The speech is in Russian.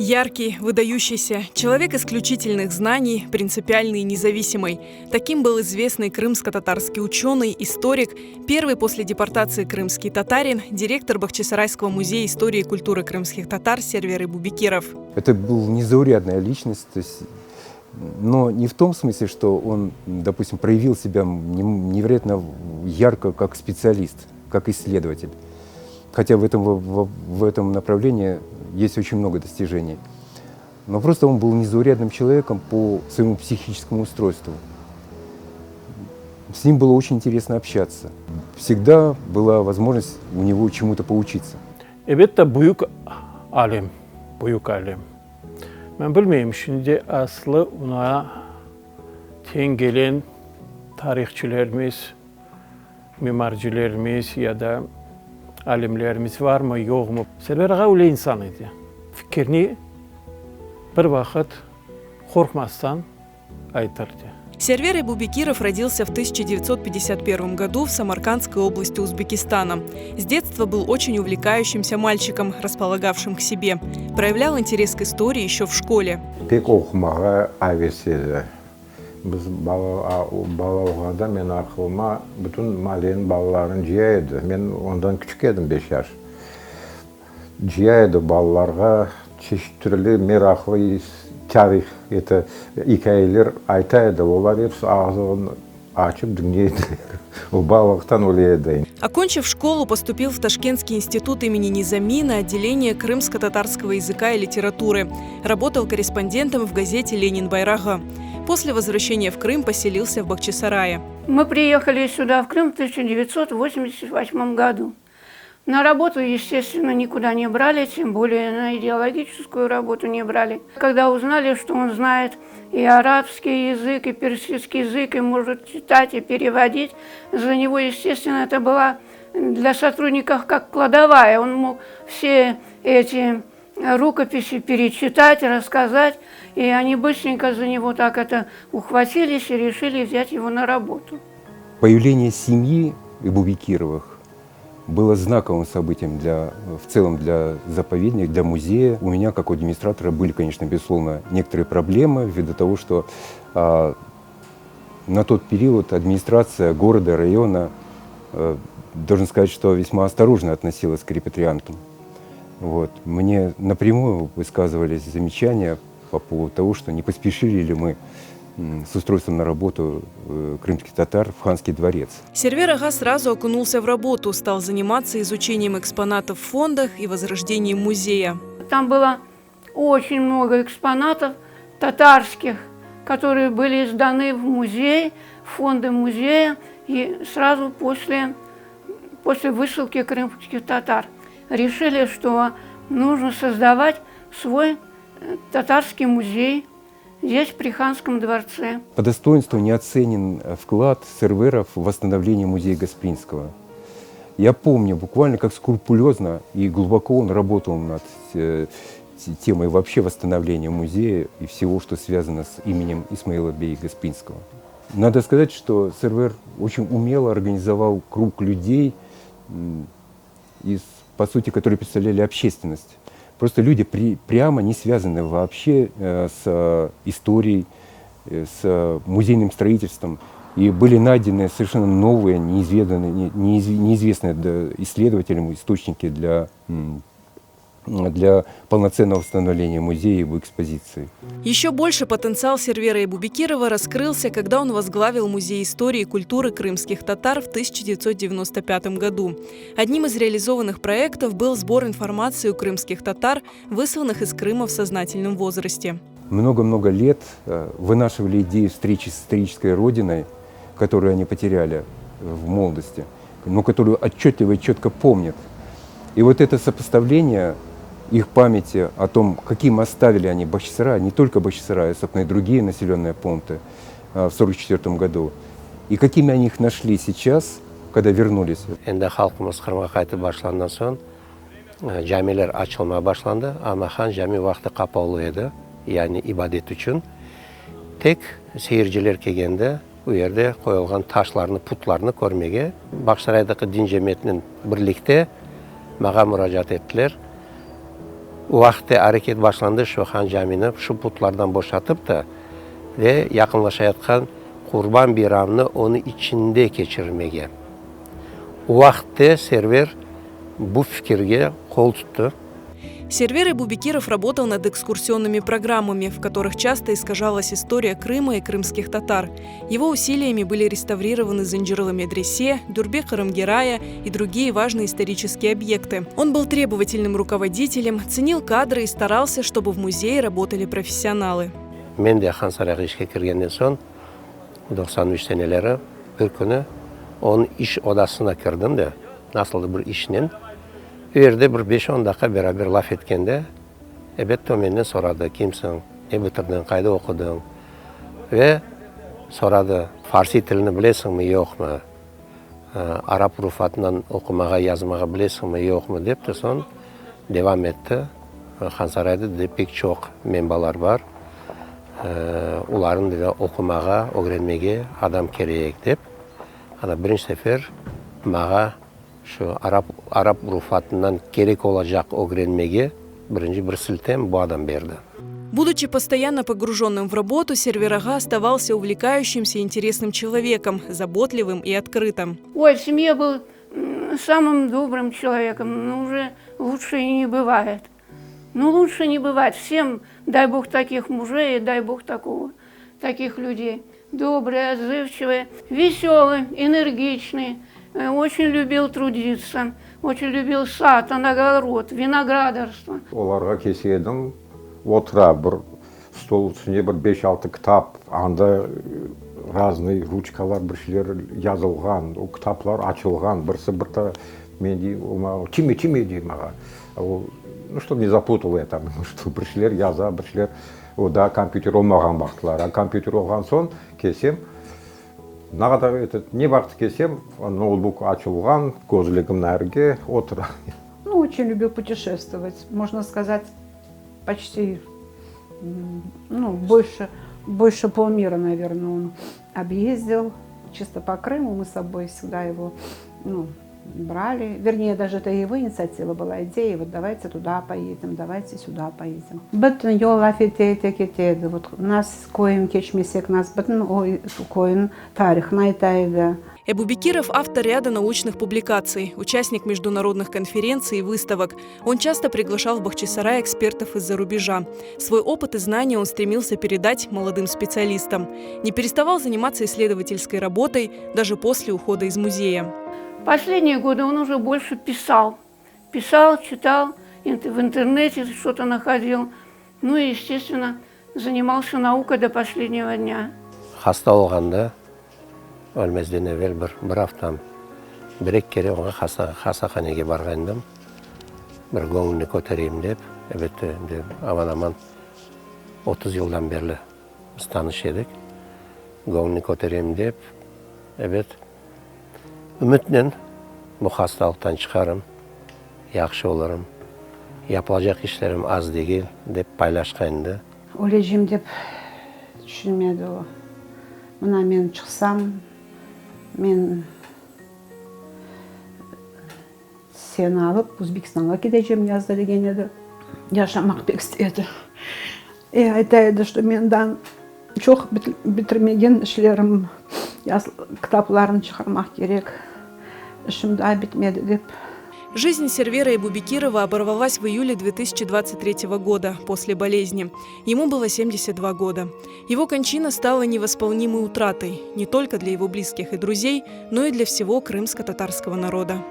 Яркий, выдающийся, человек исключительных знаний, принципиальный и независимый. Таким был известный крымско-татарский ученый, историк, первый после депортации крымский татарин, директор Бахчисарайского музея истории и культуры крымских татар Сервер Эбубекиров. Это был незаурядная личность, но не в том смысле, что он, допустим, проявил себя невероятно ярко как специалист, как исследователь. Хотя в этом направлении есть очень много достижений. Но просто он был незаурядным человеком по своему психическому устройству. С ним было очень интересно общаться. Всегда была возможность у него чему-то поучиться. Elbette büyük alim. Ben bilmeyeyim şimdi aslı ona gelen tarihçilerimiz, mimarcılarımız ya da alimlerimiz var mı yok mu? Server Ağa öyle insan idi. Fikrini bir vakit korkmazsan aytırdı. Сервер Эбубекиров родился в 1951 году в Самаркандской области Узбекистана. С детства был очень увлекающимся мальчиком, располагавшим к себе. Проявлял интерес к истории еще в школе. Pek okumağa hevesli. Biz bala oğanda men aklıma bütün mahallenin balaların ciyaydı. Men ondan küçük edim 5 yaş. Ciyaydı balalarga çeşit türlü meraklı tarih, hikayeler aytaydı. Onlar hepsi ağzını açıp dinleydi. O балалықтан ойлайды. Окончив школу, поступил в Ташкентский институт имени Низами на отделение крымско-татарского языка и литературы. Работал корреспондентом в газете «Ленин Байрага». После возвращения в Крым поселился в Бахчисарае. Мы приехали сюда, в Крым, в 1988 году. На работу, естественно, никуда не брали, тем более на идеологическую работу не брали. Когда узнали, что он знает и арабский язык, и персидский язык, и может читать и переводить, за него, естественно, это была для сотрудников как кладовая. Он мог все эти рукописи перечитать, рассказать, и они быстренько за него так это ухватились и решили взять его на работу. Появление семьи Эбубекировых было знаковым событием в целом для заповедника, для музея. У меня, как у администратора, были, конечно, безусловно, некоторые проблемы ввиду того, что на тот период администрация города, района, должен сказать, что весьма осторожно относилась к репатриантам. Вот. Мне напрямую высказывались замечания по поводу того, что не поспешили ли мы с устройством на работу крымских татар в Ханский дворец. Сервер Ага сразу окунулся в работу, стал заниматься изучением экспонатов в фондах и возрождением музея. Там было очень много экспонатов татарских, которые были сданы в музей, в фонды музея, и сразу после высылки крымских татар решили, что нужно создавать свой татарский музей здесь, при Ханском дворце. По достоинству не оценен вклад серверов в восстановление музея Гаспринского. Я помню буквально, как скрупулезно и глубоко он работал над темой вообще восстановления музея и всего, что связано с именем Исмаила бея Гаспринского. Надо сказать, что сервер очень умело организовал круг людей, по сути, которые представляли общественность. Просто люди прямо не связаны вообще с историей, с музейным строительством. И были найдены совершенно новые, неизвестные исследователям источники для полноценного восстановления музея и его экспозиции. Еще больше потенциал Сервера Эбубекирова раскрылся, когда он возглавил Музей истории и культуры крымских татар в 1995 году. Одним из реализованных проектов был сбор информации у крымских татар, высланных из Крыма в сознательном возрасте. Много-много лет вынашивали идею встречи с исторической родиной, которую они потеряли в молодости, но которую отчетливо и четко помнят. И вот это сопоставление их памяти о том, каким оставили они Бахчисарай, не только Бахчисарай, а, собственно, и другие населенные пункты в 1944 году, и какими они их нашли сейчас, когда вернулись. Енді халқымыз Қырымға қайтып башландан соң жәмелер açılmaya başlandı. Ama хан жәме вақты қапаулы еді, яғни ибадет үшін. Тек seyirciler келгенде, bu yerде қойылған ташларны, путларны көрмеге Бахчисарайдағы дин жемиетінің бірлікте маған müracaat ettiler. Уақытта әрекет башланды шу хан жамini шу пұтлардан бошатып та ve yakınlaşayotgan Kurban Bayramını onu içinde geçirmege. Uақытта сервер bu fikirге қол tuttu. Сервер Эбубекиров работал над экскурсионными программами, в которых часто искажалась история Крыма и крымских татар. Его усилиями были реставрированы Занджирла-Медресе, Дюрбек-Харамгерая и другие важные исторические объекты. Он был требовательным руководителем, ценил кадры и старался, чтобы в музее работали профессионалы. Мен де хан сарайға ішке кіргеннен соң 93 сенелері бір күні оның іш odasына кірдім де, насылды бір ішінен. Үйерде бір 5-10 dakika beraber laf etkende, evet menden soradı, kimsin, ne bitirdin, kayda okudun? Ve soradı, Farsi tilini bilesin mi, yok mu? Arap rufatından okumağa, yazmağa bilesin mi, yok mu? Deyip de son devam etti. Hansaray'da da pek çok membalar var. Uların da okumağa, öğrenmeye adam gerek deyip. Birinci sefer mağa şu Arap rufatından gerek olacak öğrenmeye birinci bir siltem bu adam verdi. Будучи постоянно погруженным в работу, Сервер Ага оставался увлекающимся и интересным человеком, заботливым и открытым. Ой, в семье был самым добрым человеком, но уже лучше и не бывает. Ну, лучше не бывает. Всем дай Бог таких мужей, дай Бог таких людей. Добрые, отзывчивые, веселые, энергичные. Очень любил трудиться, очень любил сад, огород, виноградарство. Оларға келсем, отыра бір стол үстінде бір 5-6 кітап, анда разный ручкалар біршілер жазылған, о кітаплар açılған, бірсі бірті мен деймін, тиме деймін аға. Ну, чтобы не запутал я там, что біршілер жаза, біршілер, да, компьютер olмаған бақтылар, а компьютер olған соң келсем, нағадағы не бақты келсем, ноутбук açılған, көзілігім нәрге отыра. Ну, очень любил путешествовать, можно сказать, почти, ну, больше полмира, наверное, он объездил, чисто по Крыму, мы с собой всегда его, ну, брали, вернее, даже это его инициатива была, идея, вот давайте туда поедем, давайте сюда поедем. Bütün yol afetiyete кетеді, вот нас коим кечмесек, нас bütün ой коин тарихна айтайды. Эбубекиров – автор ряда научных публикаций, участник международных конференций и выставок. Он часто приглашал в Бахчисарай экспертов из-за рубежа. Свой опыт и знания он стремился передать молодым специалистам. Не переставал заниматься исследовательской работой даже после ухода из музея. Последние годы он уже больше писал. Писал, читал, в интернете что-то находил. Ну и, естественно, занимался наукой до последнего дня. Hasta olғанда, ölmezden evvel bir haftam, bir-iki kere ona hastahanege bargandым. Bir көңіліне көтерейim деп, evet, aman 30 yıldan beri biz tanış edik. Көңіліне көтерейim деп, evet, ümitlen bu hastalıktan çıkarım, yaxşı olurum, yapılacak işlerim az değil деп paylaşkandı. Өлежем деп düşünmedi o. Mına men çıksam, men seni alıp Өзбекстанға кетeceğim yazdı деген еді. Yaşamak pek istedi. Айтайды, что мендан çok bitirmеген işlerim, кітапларын шығармақ керек. Ішімді бітмеді деп. Жизнь Сервера Эбубекирова оборвалась в июле 2023 года после болезни. Ему было 72 года. Его кончина стала невосполнимой утратой не только для его близких и друзей, но и для всего крымско-татарского народа.